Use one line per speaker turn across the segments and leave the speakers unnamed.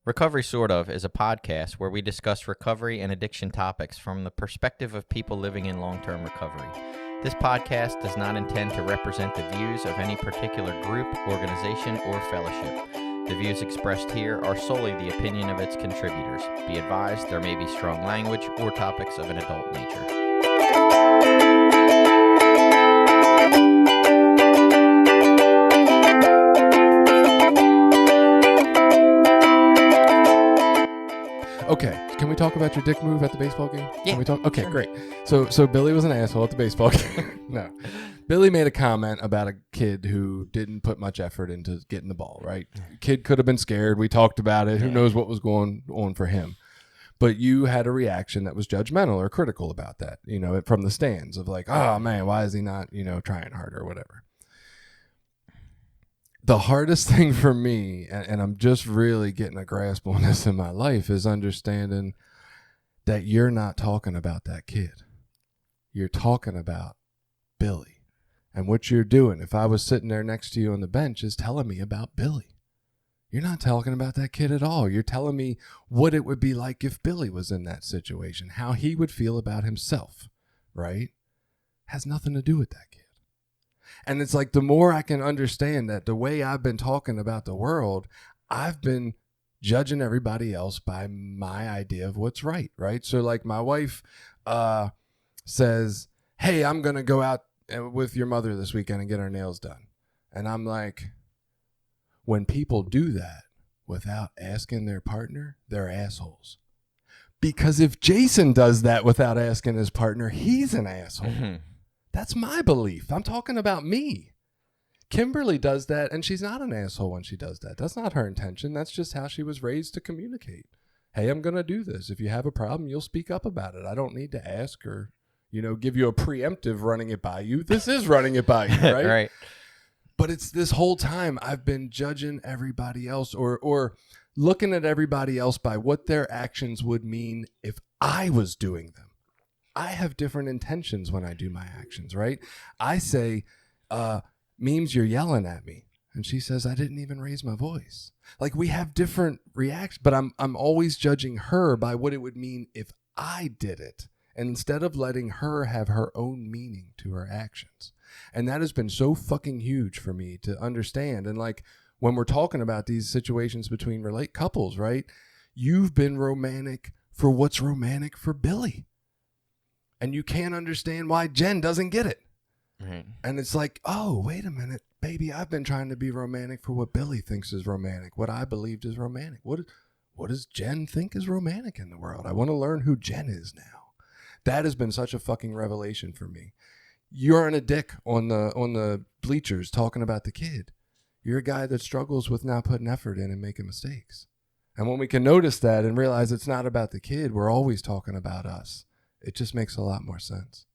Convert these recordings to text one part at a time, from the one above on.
Recovery Sort Of is a podcast where we discuss recovery and addiction topics from the perspective of people living in long-term recovery. This podcast does not intend to represent the views of any particular group, organization, or fellowship. The views expressed here are solely the opinion of its contributors. Be advised there may be strong language or topics of an adult nature.
Okay, can we talk about your dick move at the baseball game?
Yeah.
Can we talk? Okay,
Sure.
Great. So Billy was an asshole at the baseball game. No. Billy made a comment about a kid who didn't put much effort into getting the ball, right? Kid could have been scared. We talked about it. Who knows what was going on for him. But you had a reaction that was judgmental or critical about that, from the stands of like, oh man, why is he not, trying harder or whatever. The hardest thing for me, and I'm just really getting a grasp on this in my life, is understanding that you're not talking about that kid. You're talking about Billy. And what you're doing, if I was sitting there next to you on the bench, is telling me about Billy. You're not talking about that kid at all. You're telling me what it would be like if Billy was in that situation, how he would feel about himself, right? Has nothing to do with that kid. And it's like the more I can understand that the way I've been talking about the world, I've been judging everybody else by my idea of what's right? So like my wife says, hey, I'm going to go out with your mother this weekend and get our nails done. And I'm like, when people do that without asking their partner, they're assholes. Because if Jason does that without asking his partner, he's an asshole. Mm-hmm. That's my belief. I'm talking about me. Kimberly does that, and she's not an asshole when she does that. That's not her intention. That's just how she was raised to communicate. Hey, I'm going to do this. If you have a problem, you'll speak up about it. I don't need to ask or, give you a preemptive running it by you. This is running it by you, right?
Right.
But it's this whole time I've been judging everybody else or looking at everybody else by what their actions would mean if I was doing them. I have different intentions when I do my actions, right? I say, Memes, you're yelling at me. And she says, I didn't even raise my voice. Like we have different reactions, but I'm always judging her by what it would mean if I did it. And instead of letting her have her own meaning to her actions. And that has been so fucking huge for me to understand. And like when we're talking about these situations between couples, right? You've been romantic for what's romantic for Billy. And you can't understand why Jen doesn't get it. Right. And it's like, oh, wait a minute, baby. I've been trying to be romantic for what Billy thinks is romantic, what I believed is romantic. What does Jen think is romantic in the world? I want to learn who Jen is now. That has been such a fucking revelation for me. You're a dick on the bleachers talking about the kid. You're a guy that struggles with not putting effort in and making mistakes. And when we can notice that and realize it's not about the kid, we're always talking about us. It just makes a lot more sense.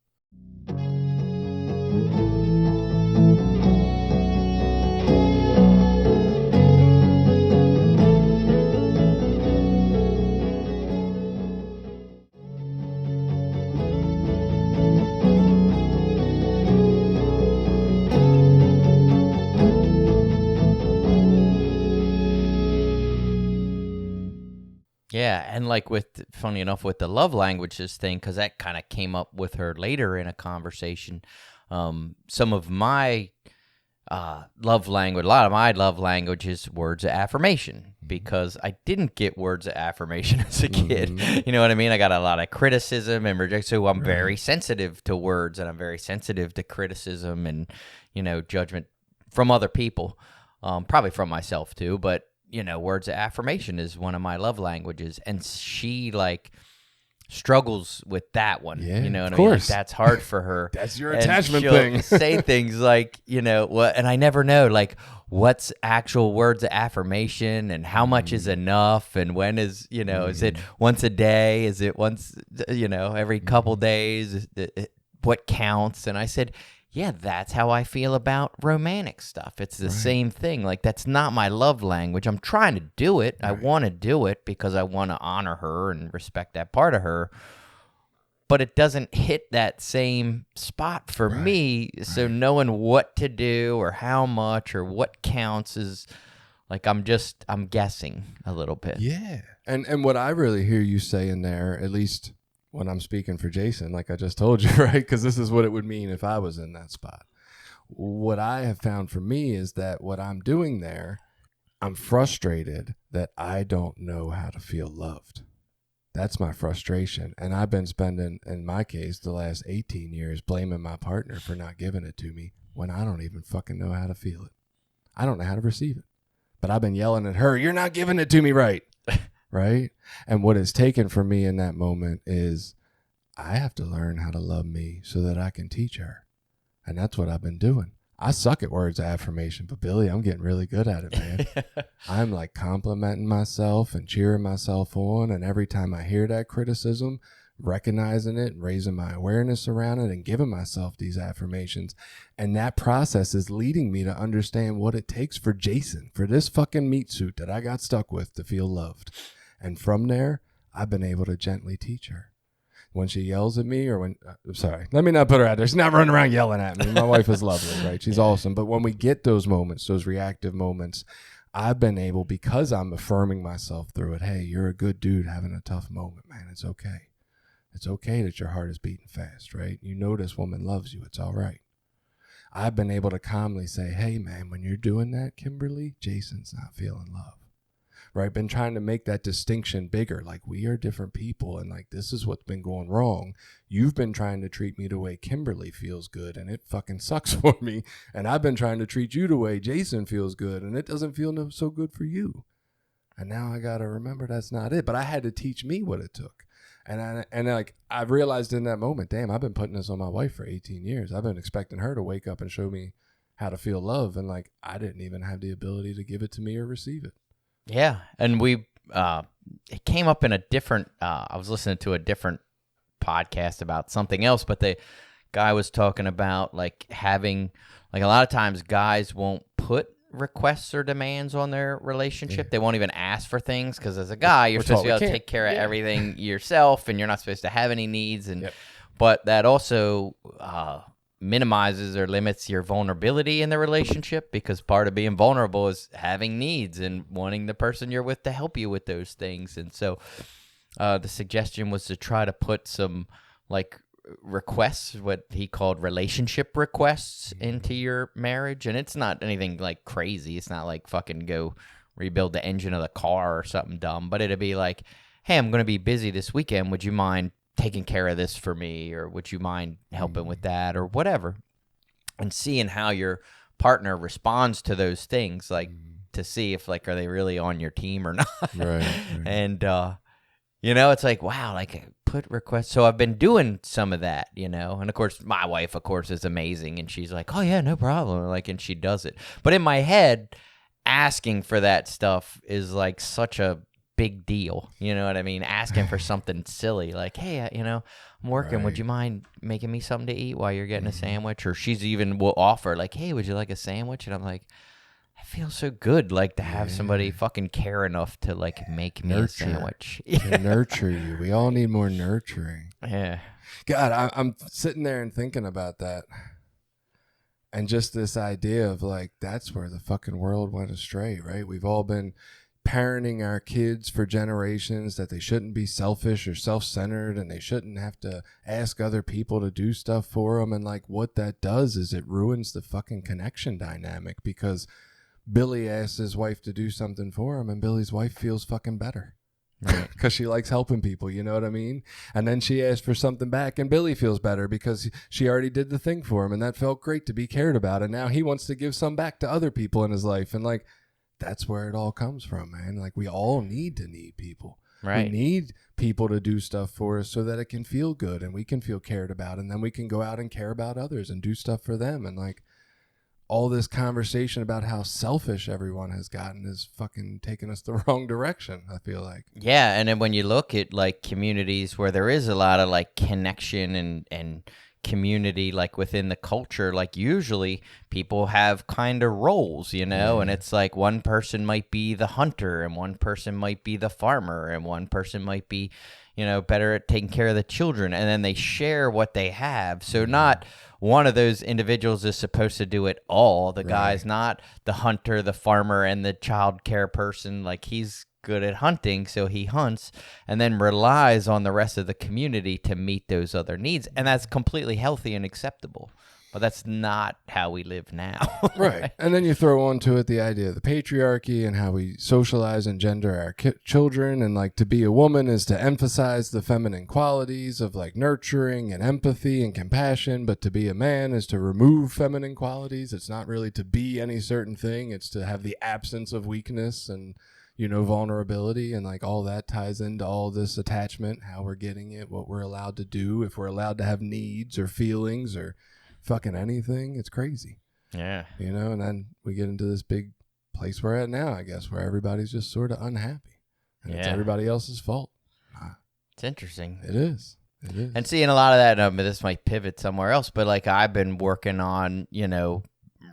Yeah, and like funny enough, with the love languages thing, because that kind of came up with her later in a conversation. Some of my love language, a lot of my love language is words of affirmation, because I didn't get words of affirmation as a kid. Mm-hmm. You know what I mean? I got a lot of criticism and rejection, so I'm very sensitive to words, and I'm very sensitive to criticism and, judgment from other people, probably from myself too, but words of affirmation is one of my love languages, and she struggles with that one.
Yeah,
you know what
of
I mean?
course.
That's hard for her.
That's your
and
attachment
she'll
thing.
say things like, what, and I never know what's actual words of affirmation and how much is enough, and when is, is it once a day? Is it once, every couple days? What counts? And I said, yeah, that's how I feel about romantic stuff. It's the same thing. That's not my love language. I'm trying to do it. Right. I want to do it because I want to honor her and respect that part of her. But it doesn't hit that same spot for me. So knowing what to do or how much or what counts is Like I'm guessing a little bit.
Yeah. And what I really hear you saying there, at least when I'm speaking for Jason, like I just told you, right? Because this is what it would mean if I was in that spot. What I have found for me is that what I'm doing there, I'm frustrated that I don't know how to feel loved. That's my frustration. And I've been spending, in my case, the last 18 years blaming my partner for not giving it to me when I don't even fucking know how to feel it. I don't know how to receive it. But I've been yelling at her, you're not giving it to me right. Right? And what it's taken for me in that moment is I have to learn how to love me so that I can teach her. And that's what I've been doing. I suck at words of affirmation, but Billy, I'm getting really good at it, man. I'm like complimenting myself and cheering myself on. And every time I hear that criticism, recognizing it, raising my awareness around it, and giving myself these affirmations. And that process is leading me to understand what it takes for Jason, for this fucking meat suit that I got stuck with, to feel loved. And from there, I've been able to gently teach her. When she yells at me, or when, sorry, let me not put her out there. She's not running around yelling at me. My wife is lovely, right? She's awesome. But when we get those moments, those reactive moments, I've been able, because I'm affirming myself through it, hey, you're a good dude having a tough moment, man. It's okay. It's okay that your heart is beating fast, right? You know this woman loves you. It's all right. I've been able to calmly say, hey, man, when you're doing that, Kimberly, Jason's not feeling love. Right? Been trying to make that distinction bigger. Like, we are different people, and like, this is what's been going wrong. You've been trying to treat me the way Kimberly feels good, and it fucking sucks for me. And I've been trying to treat you the way Jason feels good, and it doesn't feel so good for you. And now I got to remember that's not it. But I had to teach me what it took. And I realized in that moment, damn, I've been putting this on my wife for 18 years. I've been expecting her to wake up and show me how to feel love. And like, I didn't even have the ability to give it to me or receive it.
Yeah, and it came up in a different, I was listening to a different podcast about something else, but the guy was talking about like having, like a lot of times guys won't put requests or demands on their relationship. Yeah. They won't even ask for things because as a guy, you're supposed to be able to take care of everything yourself, and you're not supposed to have any needs. And but that also minimizes or limits your vulnerability in the relationship, because part of being vulnerable is having needs and wanting the person you're with to help you with those things. And so the suggestion was to try to put some like requests, what he called relationship requests, into your marriage. And it's not anything like crazy. It's not like fucking go rebuild the engine of the car or something dumb, but it'd be like, hey, I'm going to be busy this weekend. Would you mind taking care of this for me, or would you mind helping with that, or whatever? And seeing how your partner responds to those things, like to see if like, are they really on your team or not? Right. And it's like, wow, like put requests. So I've been doing some of that, and of course my wife, of course, is amazing, and she's like, oh yeah, no problem, like, and she does it. But in my head, asking for that stuff is like such a big deal, you know what I mean? Asking for something silly, like, hey, I'm working, would you mind making me something to eat while you're getting a sandwich? Or she's even will offer, like, hey, would you like a sandwich? And I'm like, I feel so good, like, to have somebody fucking care enough to like make me a sandwich.
To nurture you. We all need more nurturing.
Yeah.
God, I'm sitting there and thinking about that. And just this idea of like, that's where the fucking world went astray, right? We've all been parenting our kids for generations that they shouldn't be selfish or self-centered, and they shouldn't have to ask other people to do stuff for them. And like, what that does is it ruins the fucking connection dynamic, because Billy asks his wife to do something for him, and Billy's wife feels fucking better because she likes helping people, you know what I mean? And then she asks for something back, and Billy feels better because she already did the thing for him, and that felt great to be cared about. And now he wants to give some back to other people in his life. And like, that's where it all comes from, man. Like, we all need people. Right. We need people to do stuff for us so that it can feel good and we can feel cared about. And then we can go out and care about others and do stuff for them. And like, all this conversation about how selfish everyone has gotten is fucking taking us the wrong direction, I feel like.
Yeah. And then when you look at like communities where there is a lot of like connection and community, like within the culture, like usually people have kind of roles, you know, and it's like one person might be the hunter and one person might be the farmer and one person might be, you know, better at taking care of the children, and then they share what they have. So not one of those individuals is supposed to do it all. The guy's not the hunter, the farmer, and the child care person. Like, he's good at hunting, so he hunts and then relies on the rest of the community to meet those other needs, and that's completely healthy and acceptable. But that's not how we live now.
Right. And then you throw onto it the idea of the patriarchy and how we socialize and gender our children. And like, to be a woman is to emphasize the feminine qualities of like nurturing and empathy and compassion. But to be a man is to remove feminine qualities. It's not really to be any certain thing. It's to have the absence of weakness and, you know, vulnerability, and like all that ties into all this attachment, how we're getting it, what we're allowed to do, if we're allowed to have needs or feelings or fucking anything. It's crazy.
Yeah.
You know, and then we get into this big place we're at now, I guess, where everybody's just sort of unhappy. And it's everybody else's fault.
It's interesting.
It is. It is.
And seeing a lot of that, this might pivot somewhere else, but like I've been working on, you know,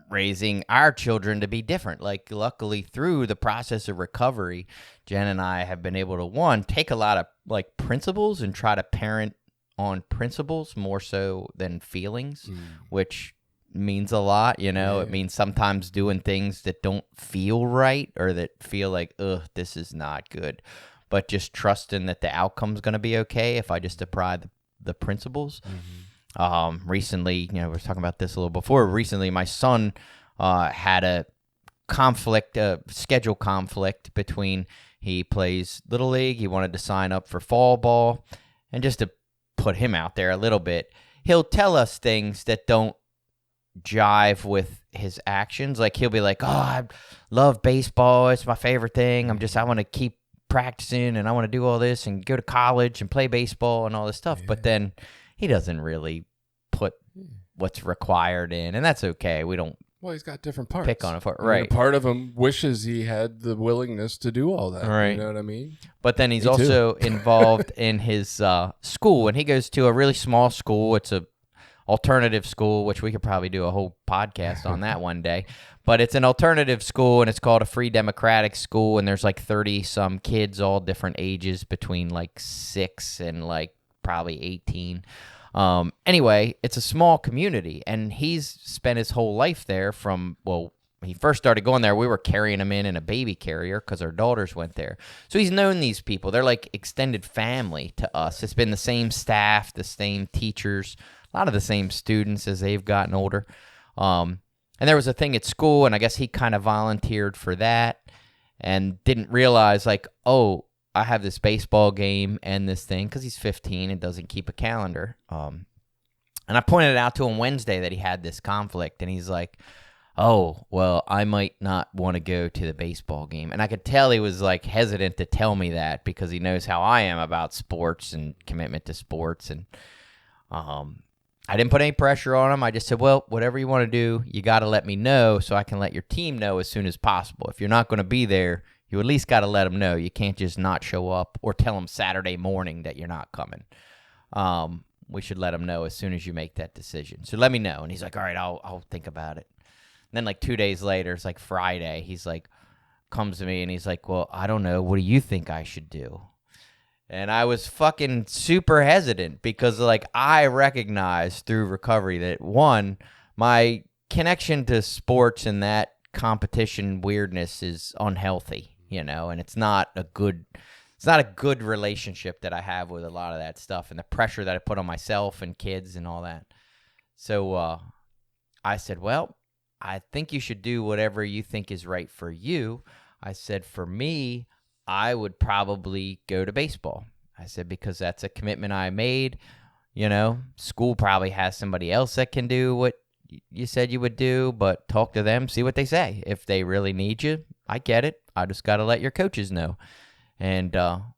raising our children to be different. Like, luckily through the process of recovery, Jen and I have been able to, one, take a lot of like principles and try to parent on principles more so than feelings, which means a lot, you know. It means sometimes doing things that don't feel right or that feel like, ugh, this is not good, but just trusting that the outcome's going to be okay if I just apply the principles. Recently, you know, we were talking about this a little before. Recently, my son had a schedule conflict between, he plays Little League, he wanted to sign up for fall ball, and just to put him out there a little bit, he'll tell us things that don't jive with his actions. Like, he'll be like, oh, I love baseball, it's my favorite thing, I want to keep practicing and I want to do all this and go to college and play baseball and all this stuff. But then he doesn't really put what's required in, and that's okay. We don't.
Well, he's got different parts.
Pick on it for
right. Part of him wishes he had the willingness to do all that.
Right.
You know what I mean?
But then he's also involved in his school, and he goes to a really small school. It's a alternative school, which we could probably do a whole podcast on that one day. But it's an alternative school, and it's called a Free Democratic School, and there's like 30-some kids, all different ages, between like 6 and like probably 18. Anyway, it's a small community, and he's spent his whole life there from, well, he first started going there, we were carrying him in a baby carrier because our daughters went there. So he's known these people. They're like extended family to us. It's been the same staff, the same teachers, a lot of the same students as they've gotten older. And there was a thing at school, and I guess he kind of volunteered for that and didn't realize, like, oh, I have this baseball game and this thing, because he's 15 and doesn't keep a calendar. And I pointed out to him Wednesday that he had this conflict, and he's like, oh, well, I might not want to go to the baseball game. And I could tell he was like hesitant to tell me that because he knows how I am about sports and commitment to sports. And I didn't put any pressure on him. I just said, well, whatever you want to do, you got to let me know so I can let your team know as soon as possible. If you're not going to be there, you at least got to let them know. You can't just not show up or tell them Saturday morning that you're not coming. We should let them know as soon as you make that decision. So let me know. And he's like, all right, I'll think about it. And then like 2 days later, it's like Friday, he's like, comes to me and he's like, well, I don't know. What do you think I should do? And I was fucking super hesitant because like I recognized through recovery that, one, my connection to sports and that competition weirdness is unhealthy, you know, and it's not a good relationship that I have with a lot of that stuff and the pressure that I put on myself and kids and all that. So I said, well, I think you should do whatever you think is right for you. I said, for me, I would probably go to baseball. I said, because that's a commitment I made. You know, school probably has somebody else that can do what you said you would do, but talk to them, see what they say. If they really need you, I get it. I just got to let your coaches know. And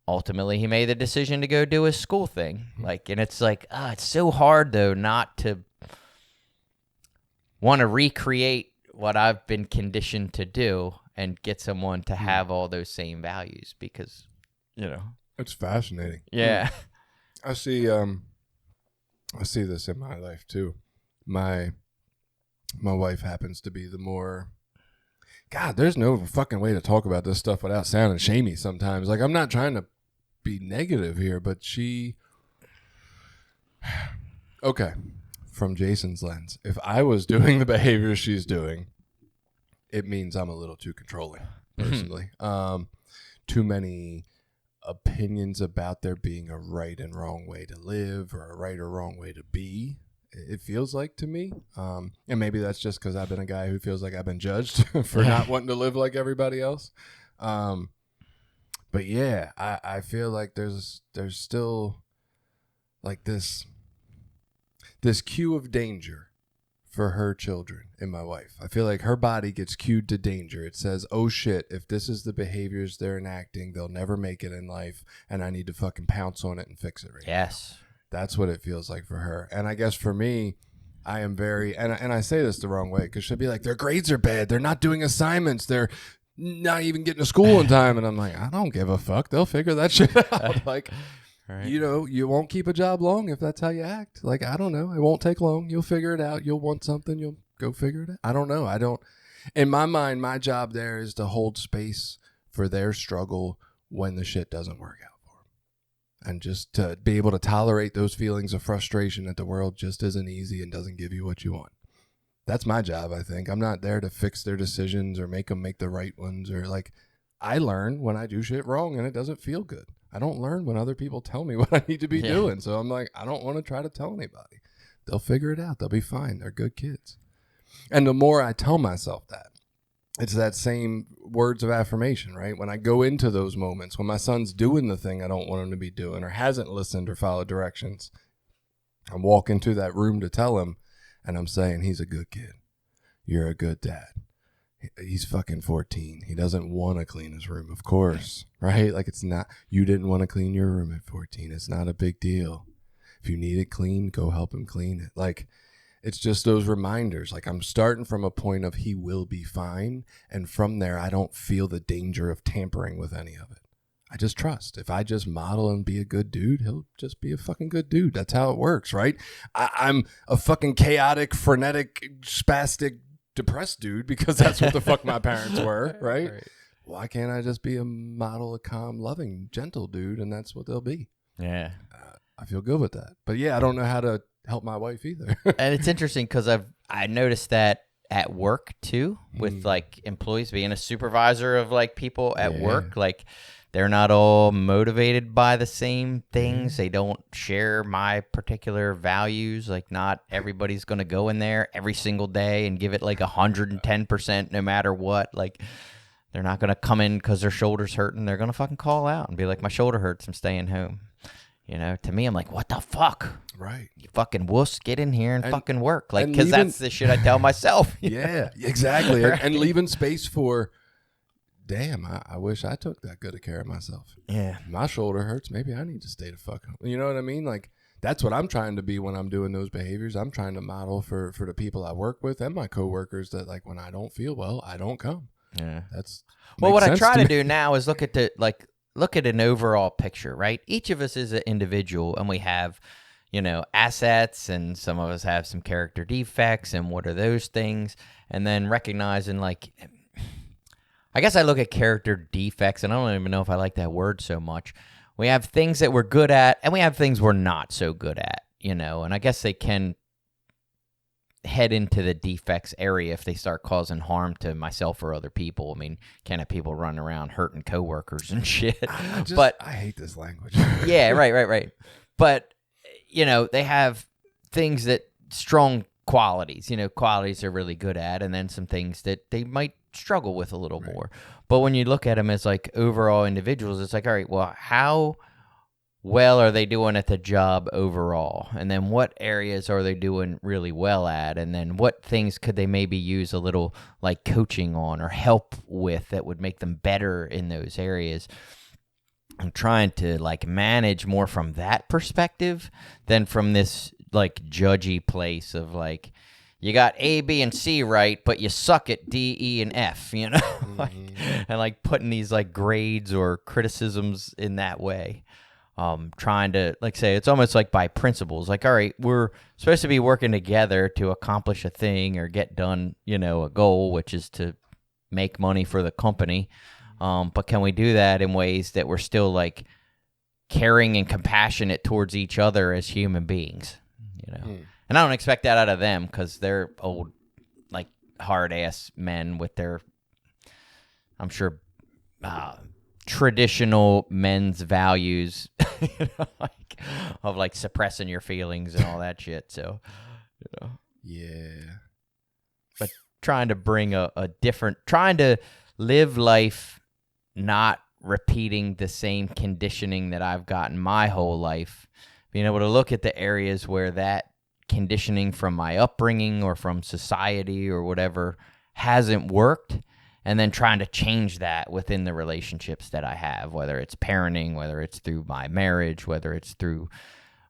ultimately, he made the decision to go do his school thing. Like, and it's like, it's so hard, though, not to want to recreate what I've been conditioned to do and get someone to have all those same values because, you know.
It's fascinating.
Yeah.
I see, I see this in my life too. My wife happens to be the more. God, there's no fucking way to talk about this stuff without sounding shamey sometimes. Like, I'm not trying to be negative here, but she. Okay, from Jason's lens, if I was doing the behavior she's doing, it means I'm a little too controlling, personally. Too many opinions about there being a right and wrong way to live or a right or wrong way to be. It feels like to me. And maybe that's just because I've been a guy who feels like I've been judged for not wanting to live like everybody else. But yeah, I feel like there's still like this cue of danger for her children and my wife. I feel like her body gets cued to danger. It says, oh shit, if this is the behaviors they're enacting, they'll never make it in life, and I need to fucking pounce on it and fix it right
Yes.
now. That's what it feels like for her. And I guess for me, I am very, and I say this the wrong way, because she'll be like, their grades are bad, they're not doing assignments, they're not even getting to school in time. And I'm like, I don't give a fuck. They'll figure that shit out. Like, right. You know, you won't keep a job long if that's how you act. Like, I don't know. It won't take long. You'll figure it out. You'll want something. You'll go figure it out. I don't know. In my mind, my job there is to hold space for their struggle when the shit doesn't work out for them. And just to be able to tolerate those feelings of frustration that the world just isn't easy and doesn't give you what you want. That's my job, I think. I'm not there to fix their decisions or make them make the right ones, or like, I learn when I do shit wrong and it doesn't feel good. I don't learn when other people tell me what I need to be doing. So I'm like, I don't want to try to tell anybody. They'll figure it out. They'll be fine. They're good kids. And the more I tell myself that, it's that same words of affirmation, right? When I go into those moments, when my son's doing the thing I don't want him to be doing, or hasn't listened or followed directions, I'm walking to that room to tell him, and I'm saying, he's a good kid. You're a good dad. He's fucking 14. He doesn't want to clean his room, of course, right? Like, it's not, you didn't want to clean your room at 14. It's not a big deal. If you need it clean, go help him clean it. Like, it's just those reminders. Like, I'm starting from a point of he will be fine. And from there, I don't feel the danger of tampering with any of it. I just trust. If I just model and be a good dude, he'll just be a fucking good dude. That's how it works, right? I'm a fucking chaotic, frenetic, spastic, depressed dude because that's what the fuck my parents were, right? Why can't I just be a model, a calm, loving, gentle dude, and that's what they'll be?
Yeah.
I feel good with that. But yeah, I don't know how to help my wife either.
And it's interesting because I noticed that at work too, with like employees, being a supervisor of like people at work, like they're not all motivated by the same things. They don't share my particular values. Like, not everybody's going to go in there every single day and give it like 110% no matter what. Like, they're not going to come in because their shoulder's hurting. They're going to fucking call out and be like, my shoulder hurts, I'm staying home. You know, to me, I'm like, what the fuck?
Right.
You fucking wuss, get in here and fucking work. Like, because that's the shit I tell myself.
Yeah, exactly. Right? And leaving space for, damn, I wish I took that good of care of myself.
Yeah.
My shoulder hurts. Maybe I need to stay the fuck home. You know what I mean? Like, that's what I'm trying to be when I'm doing those behaviors. I'm trying to model for the people I work with and my coworkers that, like, when I don't feel well, I don't come.
Yeah.
That's
well, what I try to do now is look at an overall picture, right? Each of us is an individual, and we have, you know, assets, and some of us have some character defects, and what are those things? And then recognizing, like, I guess I look at character defects, and I don't even know if I like that word so much. We have things that we're good at, and we have things we're not so good at, you know, and I guess they can head into the defects area if they start causing harm to myself or other people. I mean, can't have people running around hurting coworkers and shit. I
hate this language.
Yeah, right. But, you know, they have things that strong qualities, you know, qualities they're really good at, and then some things that they might struggle with a little more. But when you look at them as like overall individuals, it's like, all right, well, how well are they doing at the job overall? And then what areas are they doing really well at? And then what things could they maybe use a little like coaching on or help with that would make them better in those areas? I'm trying to like manage more from that perspective than from this like judgy place of like, you got A, B, and C right, but you suck at D, E, and F, you know? And like putting these like grades or criticisms in that way. trying to, like, say, it's almost like by principles. Like, all right, we're supposed to be working together to accomplish a thing or get done, a goal, which is to make money for the company. But can we do that in ways that we're still, like, caring and compassionate towards each other as human beings, And I don't expect that out of them because they're old, like, hard-ass men with their, I'm sure, traditional men's values of like suppressing your feelings and all that shit. So,
Yeah.
But trying to bring a different, trying to live life not repeating the same conditioning that I've gotten my whole life, being able to look at the areas where that conditioning from my upbringing or from society or whatever hasn't worked, and then trying to change that within the relationships that I have, whether it's parenting, whether it's through my marriage, whether it's through,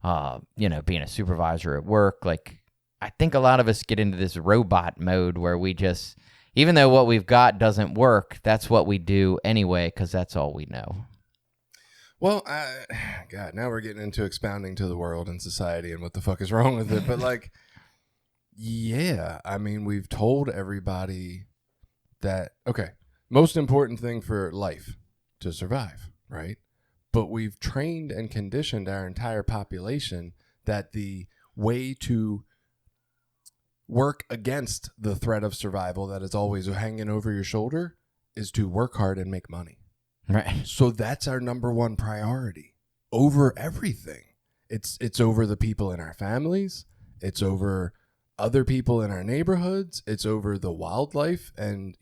being a supervisor at work. Like, I think a lot of us get into this robot mode where we just, even though what we've got doesn't work, that's what we do anyway because that's all we know.
Well, God, now we're getting into expounding to the world and society and what the fuck is wrong with it. But, like, yeah, I mean, we've told everybody that, okay, most important thing for life, to survive, right? But we've trained and conditioned our entire population that the way to work against the threat of survival that is always hanging over your shoulder is to work hard and make money.
Right.
So that's our number one priority over everything. It's over the people in our families. It's over other people in our neighborhoods. It's over the wildlife and,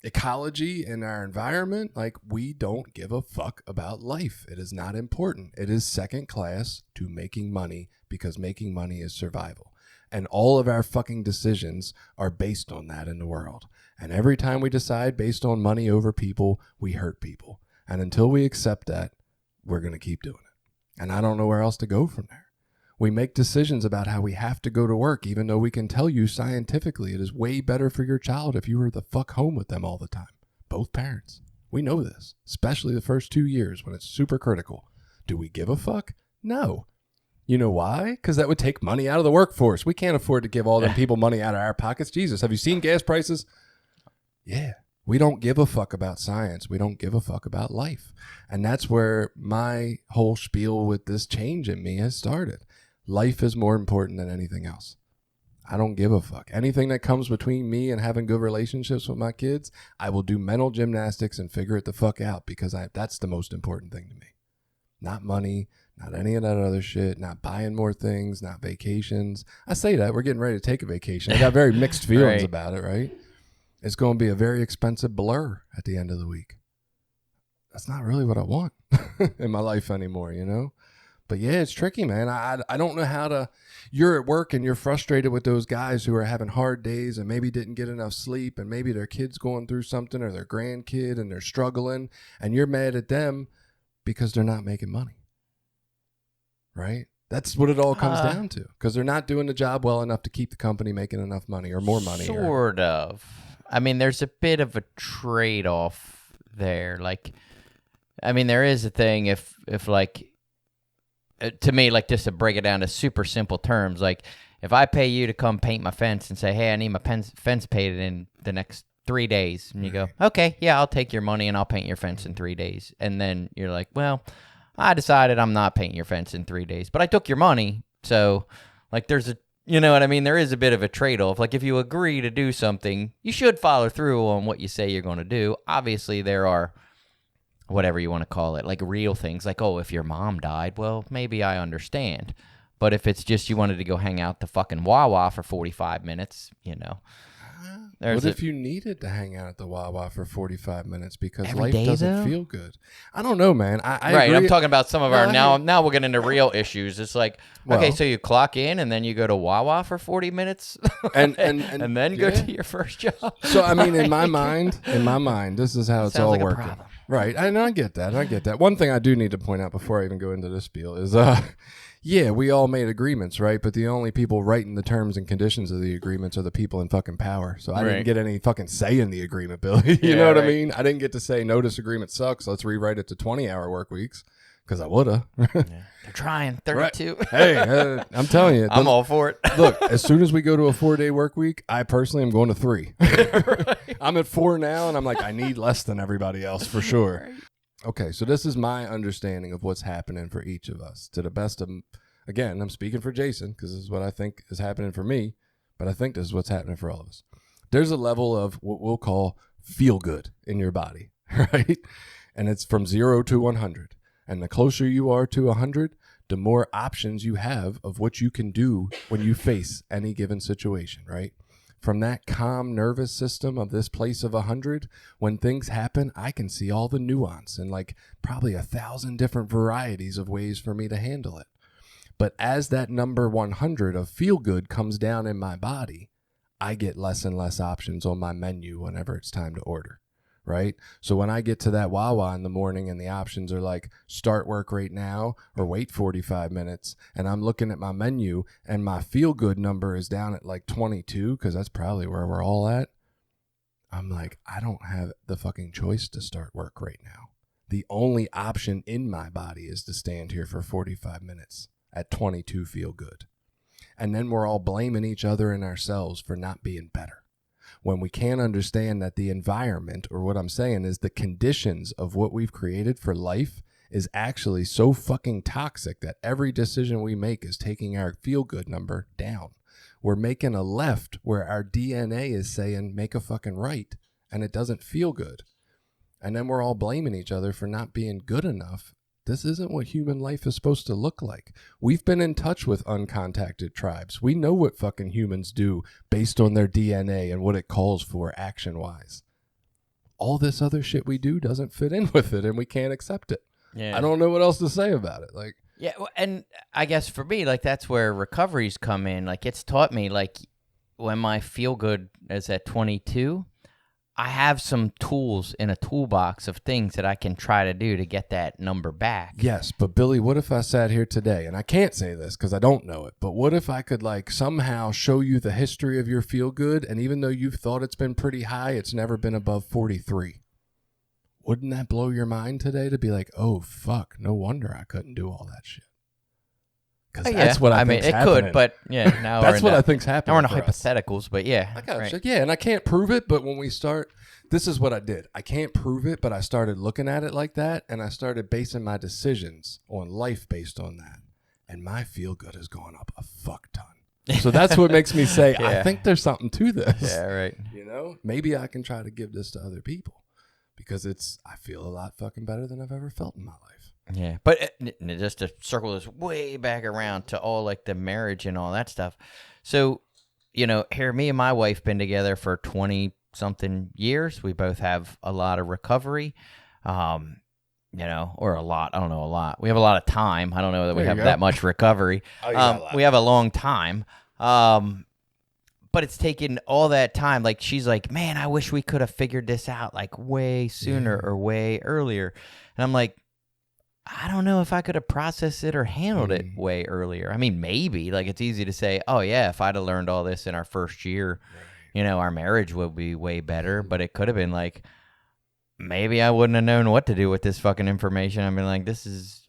ecology in our environment. Like, we don't give a fuck about life. It is not important. It is second class to making money because making money is survival. And all of our fucking decisions are based on that in the world. And every time we decide based on money over people, we hurt people. And until we accept that, we're going to keep doing it. And I don't know where else to go from there. We make decisions about how we have to go to work, even though we can tell you scientifically it is way better for your child if you were the fuck home with them all the time. Both parents. We know this, especially the first 2 years when it's super critical. Do we give a fuck? No. You know why? Because that would take money out of the workforce. We can't afford to give all them people money out of our pockets. Jesus, have you seen gas prices? Yeah. We don't give a fuck about science. We don't give a fuck about life. And that's where my whole spiel with this change in me has started. Life is more important than anything else. I don't give a fuck. Anything that comes between me and having good relationships with my kids, I will do mental gymnastics and figure it the fuck out because that's the most important thing to me. Not money, not any of that other shit, not buying more things, not vacations. I say that. We're getting ready to take a vacation. I got very mixed feelings about it, right? It's going to be a very expensive blur at the end of the week. That's not really what I want in my life anymore, But yeah, it's tricky, man. I don't know how to, you're at work and you're frustrated with those guys who are having hard days and maybe didn't get enough sleep and maybe their kid's going through something or their grandkid and they're struggling and you're mad at them because they're not making money. Right? That's what it all comes down to because they're not doing the job well enough to keep the company making enough money or more money.
Sort of. I mean, there's a bit of a trade-off there. Like, I mean, there is a thing if like, to me, like, just to break it down to super simple terms, like, if I pay you to come paint my fence and say, hey, I need my fence painted in the next 3 days, and you go, okay, yeah, I'll take your money and I'll paint your fence in 3 days. And then you're like, well, I decided I'm not painting your fence in 3 days, but I took your money. So, like, there's a, you know what I mean? There is a bit of a trade-off. Like, if you agree to do something, you should follow through on what you say you're going to do. Obviously, there are, whatever you want to call it, like real things. Like, oh, if your mom died, well, maybe I understand. But if it's just you wanted to go hang out the fucking Wawa for 45 minutes,
What if you needed to hang out at the Wawa for 45 minutes because
every
life
day,
doesn't feel good? I don't know, man. I
right.
agree.
I'm talking about some of our now we'll get into real issues. It's like, okay, so you clock in and then you go to Wawa for 40 minutes and then go to your first job.
So I mean, in my mind, this is how it's all
like
working.
A problem.
Right. And I get that. I get that. One thing I do need to point out before I even go into this spiel is, yeah, we all made agreements, right? But the only people writing the terms and conditions of the agreements are the people in fucking power. So I didn't get any fucking say in the agreement, Billy. You know what I mean? I didn't get to say, no, this agreement sucks. Let's rewrite it to 20-hour work weeks. Because I would have.
They're trying. 32.
Right. Hey, I'm telling you.
I'm all for it.
Look, as soon as we go to a 4-day work week, I personally am going to 3. Right. I'm at 4 now, and I'm like, I need less than everybody else for sure. Right. Okay, so this is my understanding of what's happening for each of us. To the best of, again, I'm speaking for Jason, because this is what I think is happening for me, but I think this is what's happening for all of us. There's a level of what we'll call feel good in your body, right? And it's from 0 to 100. And the closer you are to 100, the more options you have of what you can do when you face any given situation, right? From that calm nervous system of this place of 100, when things happen, I can see all the nuance and like probably 1,000 different varieties of ways for me to handle it. But as that number 100 of feel good comes down in my body, I get less and less options on my menu whenever it's time to order. Right? So when I get to that Wawa in the morning and the options are like start work right now or wait 45 minutes, and I'm looking at my menu and my feel good number is down at like 22, because that's probably where we're all at, I'm like, I don't have the fucking choice to start work right now. The only option in my body is to stand here for 45 minutes at 22 feel good. And then we're all blaming each other and ourselves for not being better, when we can't understand that the environment, or what I'm saying is the conditions of what we've created for life, is actually so fucking toxic that every decision we make is taking our feel-good number down. We're making a left where our DNA is saying make a fucking right, and it doesn't feel good. And then we're all blaming each other for not being good enough. This isn't what human life is supposed to look like. We've been in touch with uncontacted tribes. We know what fucking humans do based on their DNA and what it calls for action-wise. All this other shit we do doesn't fit in with it, and we can't accept it. Yeah. I don't know what else to say about it. Like,
yeah, and I guess for me, like, that's where recoveries come in. Like, it's taught me, like, when my feel good is at 22, I have some tools in a toolbox of things that I can try to do to get that number back.
Yes, but Billy, what if I sat here today, and I can't say this because I don't know it, but what if I could like somehow show you the history of your feel good, and even though you've thought it's been pretty high, it's never been above 43. Wouldn't that blow your mind today to be like, oh, fuck, no wonder I couldn't do all that shit? Because that's what I mean. It
happening. Could, but yeah, now
that's what I think's happening.
Now we're in hypotheticals, but yeah,
I got right. Yeah, and I can't prove it. But when we start, this is what I did. I can't prove it, but I started looking at it like that, and I started basing my decisions on life based on that. And my feel good has gone up a fuck ton. So that's what makes me say, yeah. I think there's something to this.
Yeah, right.
You know, maybe I can try to give this to other people because I feel a lot fucking better than I've ever felt in my life.
Yeah, but just to circle this way back around to all like the marriage and all that stuff. So, you know, here, me and my wife been together for 20-something years. We both have a lot of recovery, you know, or a lot. I don't know, a lot. We have a lot of time. I don't know that we have that much recovery. We have a long time. But it's taken all that time. Like, she's like, man, I wish we could have figured this out like way sooner or way earlier. And I'm like, I don't know if I could have processed it or handled it way earlier. I mean, maybe. Like, it's easy to say, oh, yeah, if I'd have learned all this in our first year, you know, our marriage would be way better. But it could have been like, maybe I wouldn't have known what to do with this fucking information. I mean, like, this is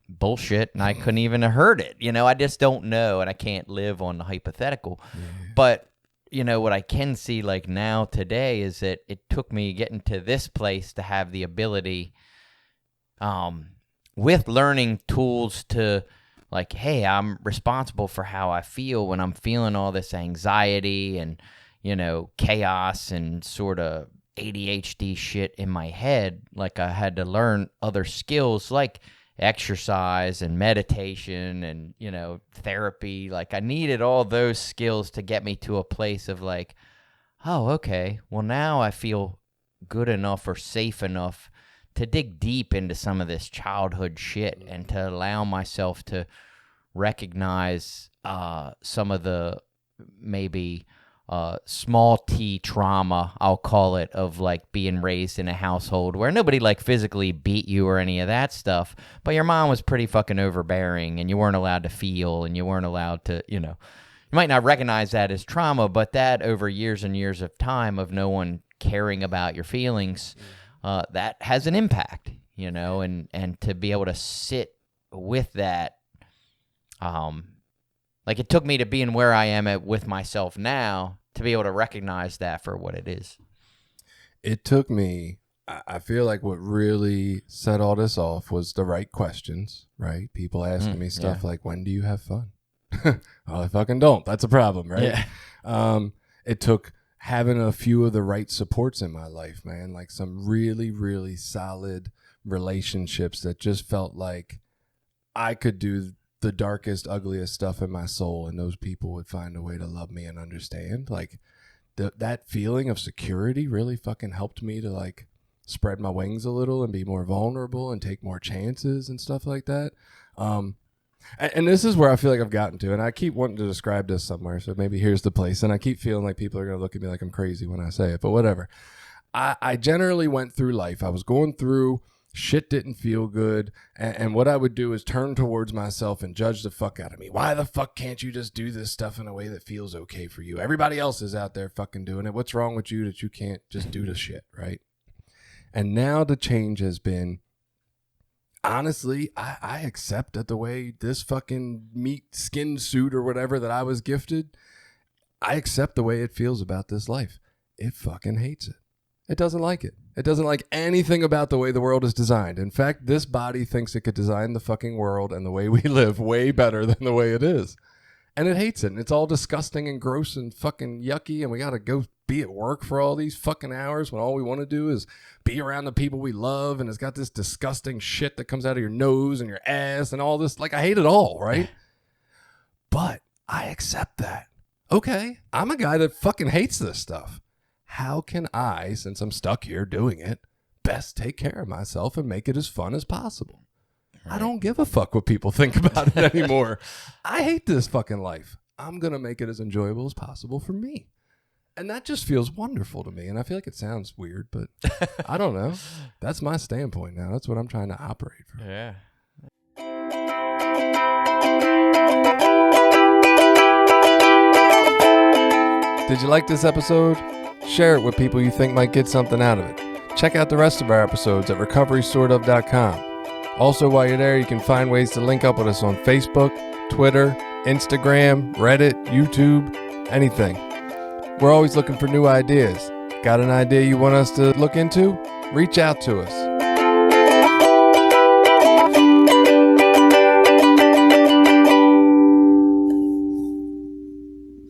bullshit, and I couldn't even have heard it. You know, I just don't know, and I can't live on the hypothetical. Yeah. But, you know, what I can see, like, now today is that it took me getting to this place to have the ability, with learning tools to, like, hey, I'm responsible for how I feel when I'm feeling all this anxiety and, you know, chaos and sort of ADHD shit in my head. Like, I had to learn other skills like exercise and meditation and, you know, therapy. Like, I needed all those skills to get me to a place of like, oh, okay, well, now I feel good enough or safe enough to dig deep into some of this childhood shit and to allow myself to recognize some of the maybe small t trauma, I'll call it, of like being raised in a household where nobody like physically beat you or any of that stuff, but your mom was pretty fucking overbearing and you weren't allowed to feel and you weren't allowed to, you might not recognize that as trauma, but that over years and years of time of no one caring about your feelings, that has an impact, and to be able to sit with that, like it took me to being where I am with myself now to be able to recognize that for what it is.
It took me, I feel like what really set all this off was the right questions, right? People asking me stuff like, when do you have fun? Well, I fucking don't. That's a problem, right? Yeah. It took having a few of the right supports in my life, man, like some really, really solid relationships that just felt like I could do the darkest, ugliest stuff in my soul, and those people would find a way to love me and understand. Like that feeling of security really fucking helped me to like spread my wings a little and be more vulnerable and take more chances and stuff like that. And this is where I feel like I've gotten to, and I keep wanting to describe this somewhere, so maybe here's the place, and I keep feeling like people are going to look at me like I'm crazy when I say it, but whatever. I generally went through life. I was going through, shit didn't feel good, and what I would do is turn towards myself and judge the fuck out of me. Why the fuck can't you just do this stuff in a way that feels okay for you? Everybody else is out there fucking doing it. What's wrong with you that you can't just do the shit, right? And now the change has been, honestly, I accept that the way this fucking meat skin suit or whatever that I was gifted, I accept the way it feels about this life. It fucking hates it. It doesn't like it. It doesn't like anything about the way the world is designed. In fact, this body thinks it could design the fucking world and the way we live way better than the way it is. And it hates it. And it's all disgusting and gross and fucking yucky. And we got to go be at work for all these fucking hours when all we want to do is be around the people we love. And it's got this disgusting shit that comes out of your nose and your ass and all this. Like, I hate it all, right? But I accept that. Okay, I'm a guy that fucking hates this stuff. How can I, since I'm stuck here doing it, best take care of myself and make it as fun as possible? Right. I don't give a fuck what people think about it anymore. I hate this fucking life. I'm going to make it as enjoyable as possible for me. And that just feels wonderful to me. And I feel like it sounds weird, but I don't know. That's my standpoint now. That's what I'm trying to operate from.
Yeah.
Did you like this episode? Share it with people you think might get something out of it. Check out the rest of our episodes at recoverysortof.com. Also, while you're there, you can find ways to link up with us on Facebook, Twitter, Instagram, Reddit, YouTube, anything. We're always looking for new ideas. Got an idea you want us to look into? Reach out to us.